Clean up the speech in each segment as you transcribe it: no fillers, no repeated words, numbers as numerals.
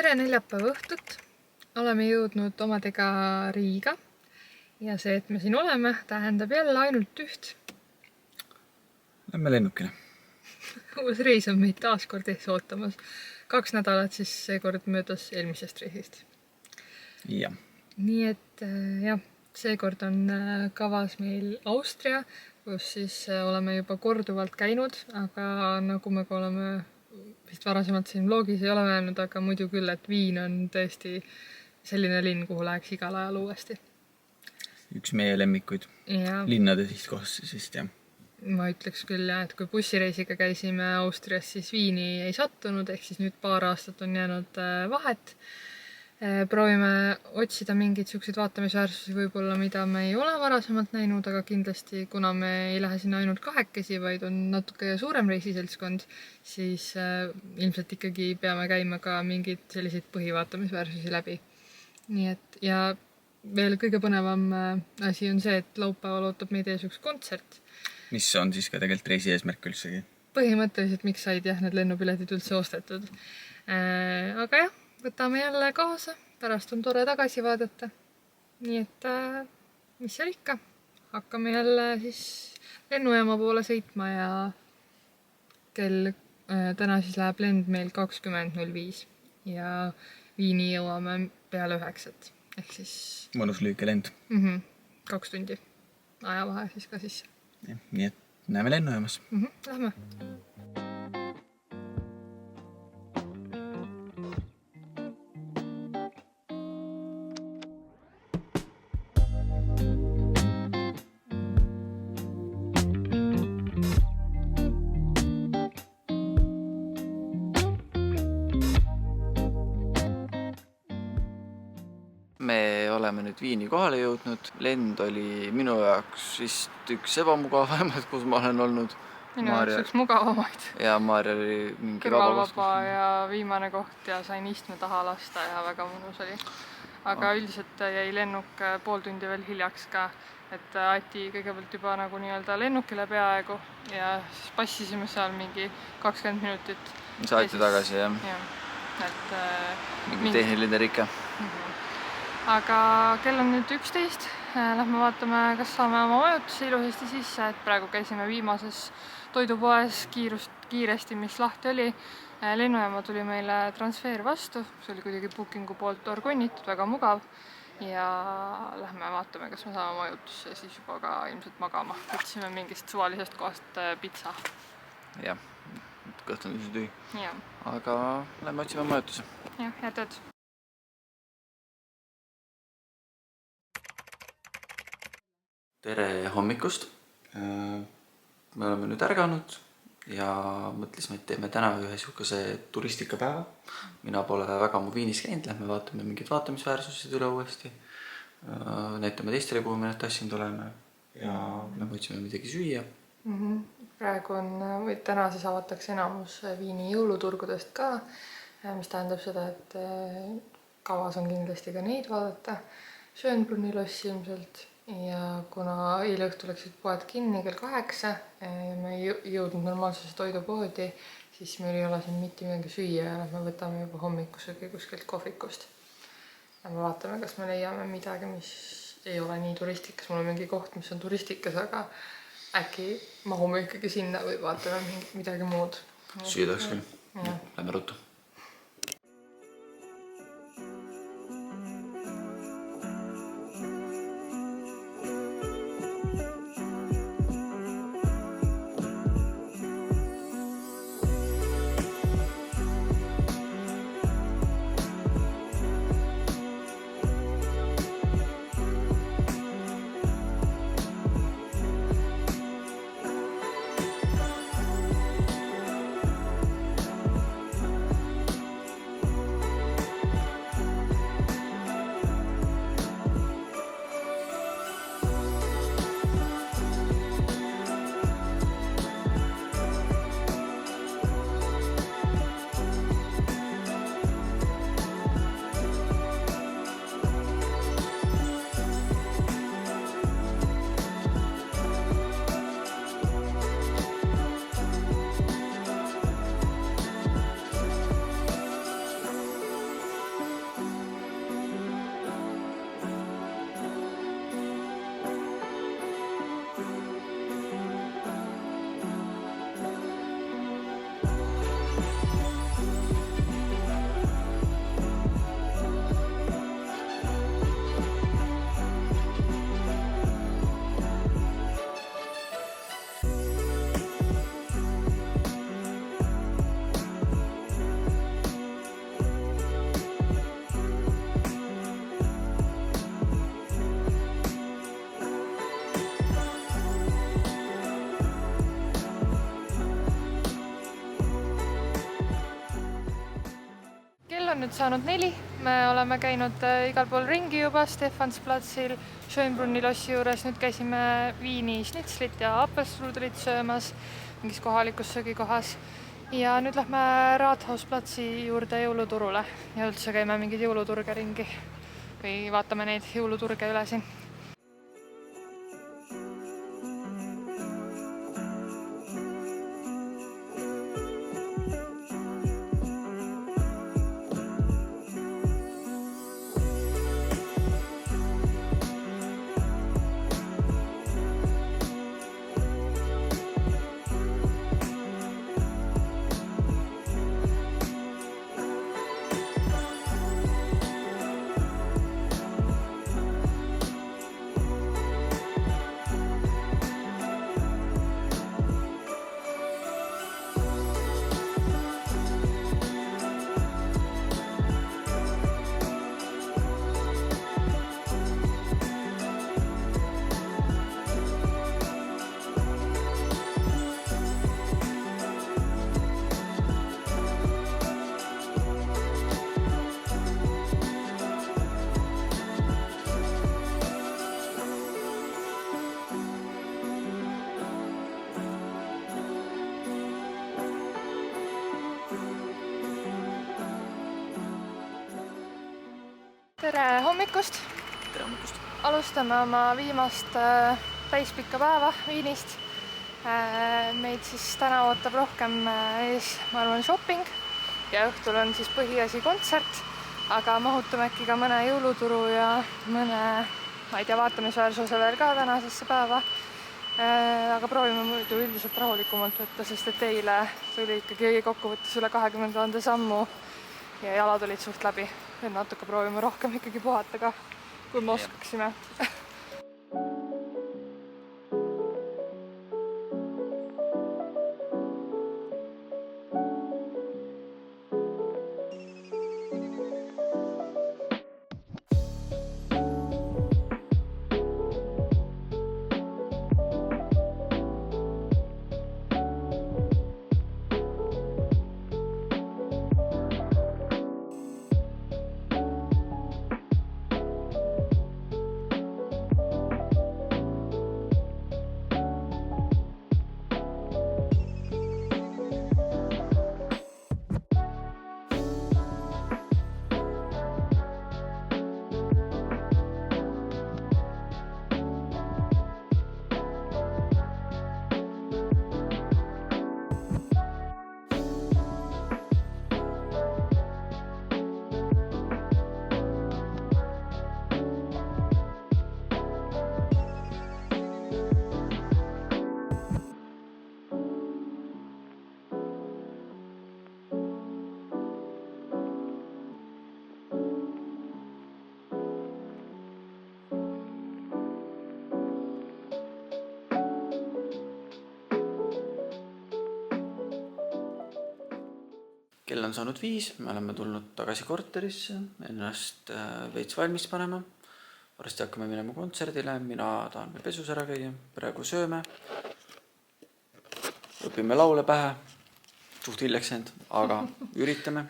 Tere neljapäeva õhtut! Oleme jõudnud omadega Riiga ja see, et me siin oleme, tähendab jälle ainult üht. Lähme lennukile. Uus reis on meid taas kord ees ootamas. 2 nädalat siis seekord möödas eelmisest reisist. Ja. Nii et jah, seekord on kavas meil Austria, kus siis oleme juba korduvalt käinud, aga nagu me ka oleme vist varasemalt siin vlogis ei ole öelnud, aga muidu küll, et Viin on tõesti selline linn, kuhu läheks igal ajal uuesti. Üks meie lemmikuid linnade sihtkohast, jah. Ma ütleks küll, et kui bussireisiga käisime Austrias, siis Viini ei sattunud, ehk siis nüüd paar aastat on jäänud vahet. Proovime otsida mingeid selliseid vaatamisväärsusi võib-olla, mida me ei ole varasemalt näinud, aga kindlasti, kuna me ei lähe sinna ainult 2, vaid on natuke suurem reisiseltskond, siis ilmselt ikkagi peame käima ka mingeid selliseid põhivaatamisväärsusi läbi. Nii et, ja veel kõige põnevam asi on see, et laupäeval ootab meid ees üks kontsert. Mis on siis ka tegelikult reisi eesmärk üldsegi? Põhimõtteliselt, miks said need lennupiletid üldse ostetud. Aga jah, võtame jälle kaasa, pärast on tore tagasi vaadata. Nii et, mis seal ikka? Hakkame jälle siis lennujaama poole sõitma ja täna siis läheb lend meil 20.05 ja Viini jõuame peale 9. Ehk siis... Mõnus lühike lend. 2 tundi. Ajavahe siis ka sisse. Ja, nii et näeme lennujaamas. Lähme. Me oleme nüüd Viini kohale jõudnud. Lend oli minu jaoks vist üks ebamugavamaid, kus ma olen olnud. Minu jaoks üks mugavamaid. Ja Maarja oli mingi kõrvalvaba ja viimane koht ja sain istme taha lasta ja väga mõnus oli. Aga üldiselt jäi lennuk pool tundi veel hiljaks ka, et Ati kõigepealt juba nagu nii-öelda lennukile peaaegu ja siis passisime seal mingi 20 minutit. Saati tagasi, jah. Et, mingi tehniline rike. Aga kell on nüüd 11. Lähme vaatame, kas saame oma majutuse ilusasti sisse, et praegu käisime viimases toidupoes kiiresti, mis lahti oli. Lennujaama tuli meile transfer vastu, see oli kuidagi bookingu poolt orgonnitud, väga mugav. Ja lähme vaatame, kas me saame majutusse ja siis juba ka ilmselt magama. Võtsime mingist suvalisest kohast pitsa. Jah, kõht on tühi. Aga lähme otsime majutuse. Jah, head tööd. Tere hommikust! Me oleme nüüd ärganud ja mõtlesime, et teeme täna ühe sihukese turistikapäeva. Mina pole väga mu Viinis käinud, lähme vaatame mingid vaatamisväärsused üle uuesti. Näitame teistele, kuhu me need tassinud oleme ja me võtsime midagi süüa. Praegu on, või täna siis avatakse enamus Viini jõuluturgudest ka, mis tähendab seda, et kavas on kindlasti ka neid vaadata. Schönbrunni lossi ilmselt. Ja kuna eile õhtul läksid poed kinni kell 8 ja me ei jõudnud normaalsesse toidupoodi, siis meil ei ole siin mitte midagi süüa ja me võtame juba hommikusöögi kuskilt kohvikust. Ja me vaatame, kas me leiame midagi, mis ei ole nii turistikas. Mul on mingi koht, mis on turistikas, aga äkki mahume ikkagi sinna või vaatame midagi muud. Süüdaks küll. Lähme ruttu. nüüd saanud 4. Me oleme käinud igal pool ringi juba Stefansplatsil, Schönbrunni lossi juures. Nüüd käisime Viini schnitslit ja apelstrudelit söömas mingis kohalikus söögikohas. Ja nüüd lähme Rathausplatsi juurde jõuluturule ja üldse käime mingid jõuluturge ringi või vaatame neid jõuluturge üle siin. Tere hommikust! Tere hommikust! Alustame oma viimast täispikka päeva Viinist. Meid siis täna ootab rohkem ees, ma arvan, shopping ja õhtul on siis põhiasi kontsert, aga mahutame äkki ka mõne jõuluturu ja mõne, ma ei tea, vaatamisväärsuse veel ka tänasesse päeva. Aga proovime muidu üldiselt rahulikumalt võtta, sest et eile tuli ikkagi kokkuvõttes üle 20 000 sammu ja jalad olid suht läbi. Nüüd natuke proovime rohkem ikkagi puhata ka, kui me oskaksime. Kell on saanud 5, me oleme tulnud tagasi korterisse, ennast veits valmis panema. Varsti hakkame minema kontserdile, mina tahan veel pesus ära käia, praegu sööme. Õpime laule pähe, suht hiljaks end, aga üritame.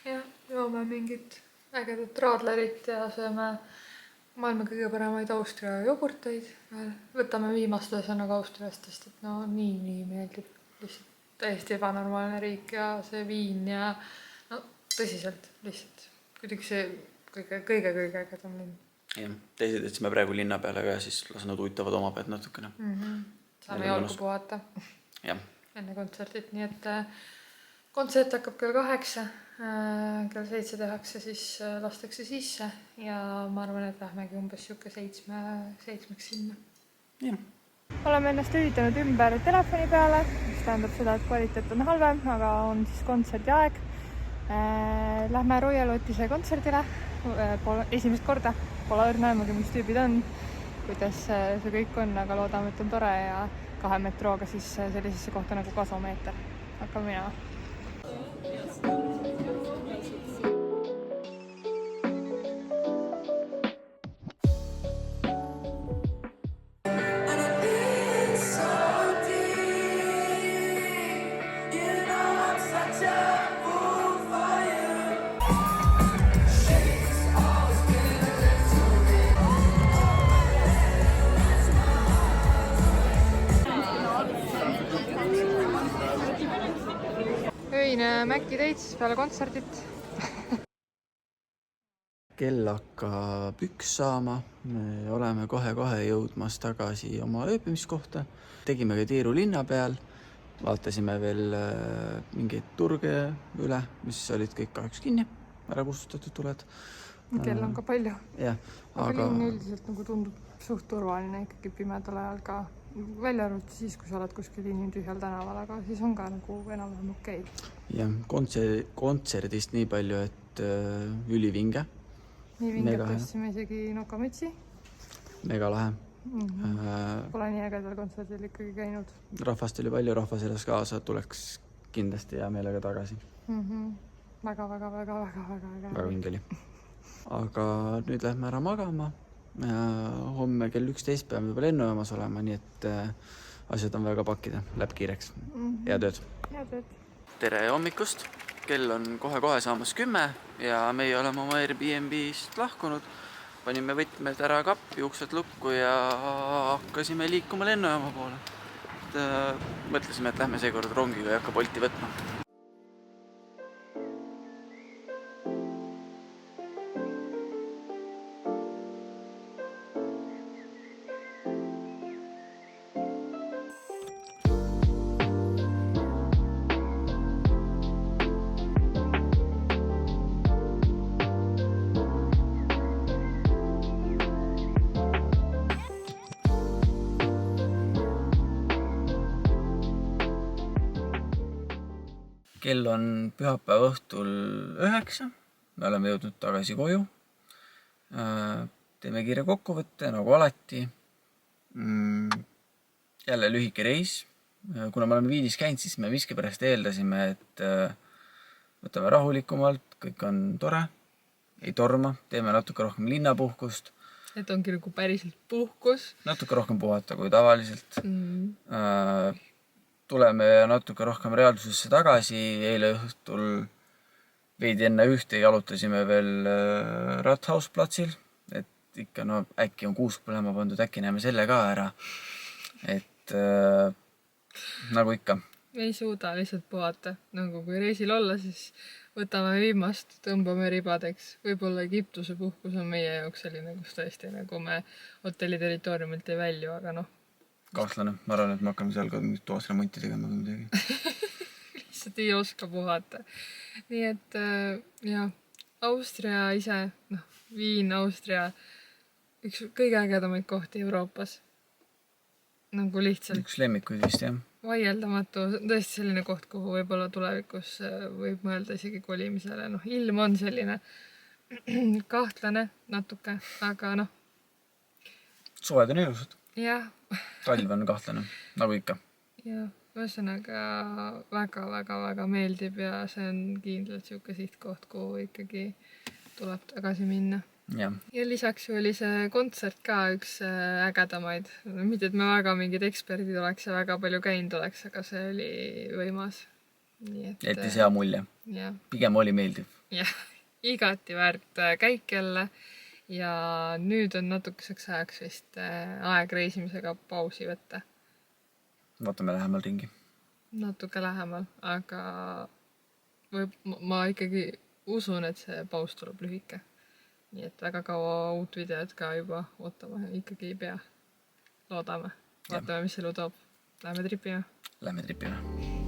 Jah, joome mingit ägedat raadlerit ja sööme maailma kõige paremaid Austria jogurteid. Võtame viimast ühesõnaga Austriast, sest et no nii meeldib lihtsalt. Täiesti ebanormaalne riik ja see viin ja no tõsiselt lihtsalt kuidagi see kõige ägedam linn. Jah, teised jätsime praegu linna peale ka ja siis las nad uitavad oma pead natukene. Saame jalgu puhata enne kontsertit, nii et kontsert hakkab kell 8, kell 7 tehakse, siis lastakse sisse ja ma arvan, et lähmegi umbes siuke 7-ks sinna. Jah. Oleme ennast lülitanud ümber telefoni peale, mis tähendab seda, et kvaliteet on halvem, aga on siis kontserdi aeg. Lähme Royal Otise kontserdile esimest korda. Pole õrna aimugi, mis tüübid on, kuidas see kõik on, aga loodame, et on tore ja 2 metrooga siis sellisesse kohta nagu Gasomeeter. Hakkame minema. äkki teid siis peale kontserdit? Kell hakkab 1 saama, me oleme kohe-kohe jõudmas tagasi oma ööbimiskohta. Tegime ka tiiru linna peal, vaatasime veel mingeid turge üle, mis olid kõik kahjuks kinni, ära kustutatud tuled. Kell on ka palju. Jah, aga linn üldiselt nagu tundub suht turvaline ikkagi pimedal ajal ka. Välja arvuti siis, kui sa oled kuskil inimtühjal tänaval, aga siis on ka nagu enam-vähem okei. Jah, kontserdist nii palju, et ülivinge. Nii vinget tõstsime isegi Nokamütsi. Mega lahe. Pole nii ägedal kontserdil ikkagi käinud. Rahvast oli palju, rahvas elas kaasa, tuleks kindlasti hea meelega tagasi. Väga vinge oli. Aga nüüd lähme ära magama. Homme kell 11 peame juba lennujaamas olema, nii et asjad on väga pakkida, läheb kiireks. Head ööd. Tere hommikust! Kell on kohe-kohe saamas 10 ja meie oleme oma Airbnb'st lahkunud. Panime võtmed ära kappi, uksed lukku ja hakkasime liikuma lennujaama poole. Mõtlesime, et lähme seekord rongiga ja hakka Bolti võtma. Kell on pühapäeva õhtul 9. Me oleme jõudnud tagasi koju. Teeme kiire kokkuvõtte, nagu alati. Jälle lühike reis. Kuna me oleme Viinis käinud, siis me miskipärast eeldasime, et võtame rahulikumalt, kõik on tore, ei torma, teeme natuke rohkem linnapuhkust. Et ongi nagu päriselt puhkus. Natuke rohkem puhata kui tavaliselt. Tuleme natuke rohkem reaalsusesse tagasi. Eile õhtul veidi enne 1 jalutasime veel Rathausplatsil, et ikka äkki on kuusk põlema pandud, äkki näeme selle ka ära. Et nagu ikka. Me ei suuda lihtsalt puhata. Nagu kui reisil olla, siis võtame viimast, tõmbame ribadeks. Võib-olla Egiptuse puhkus on meie jaoks selline, kus tõesti nagu me hotelli territooriumilt ei välju, aga Kahtlane. Ma arvan, et me hakkame seal ka mingit toas remonti tegema või midagi. Lihtsalt ei oska puhata. Nii et jah, Austria ise, Viin, Austria, üks kõige ägedamaid kohti Euroopas. Nagu lihtsalt. Üks lemmikuid vist, jah. Vaieldamatu. Tõesti selline koht, kuhu võib-olla tulevikus võib mõelda isegi kolimisele. Ilm on selline kahtlane natuke, aga Suved on ilusad. Jah. Talv on kahtlane, nagu ikka. Jah, ühesõnaga väga meeldib ja see on kindlalt siuke sihtkoht, kuhu ikkagi tuleb tagasi minna. Ja lisaks oli see kontsert ka üks ägedamaid. Mitte, et me väga mingid eksperdid oleks ja väga palju käinud oleks, aga see oli võimas. Jättis hea mulje. Pigem oli meeldiv. Jah, igati väärt käik jälle. Ja nüüd on natukeseks ajaks vist aeg reisimisega pausi võtta. Vaatame lähemal ringi. Natuke lähemal, aga ma ikkagi usun, et see paus tuleb lühike. Nii et väga kaua uut videot ka juba ootama ikkagi ei pea. Loodame. Vaatame, mis elu toob. Lähme tripime. Lähme tripime.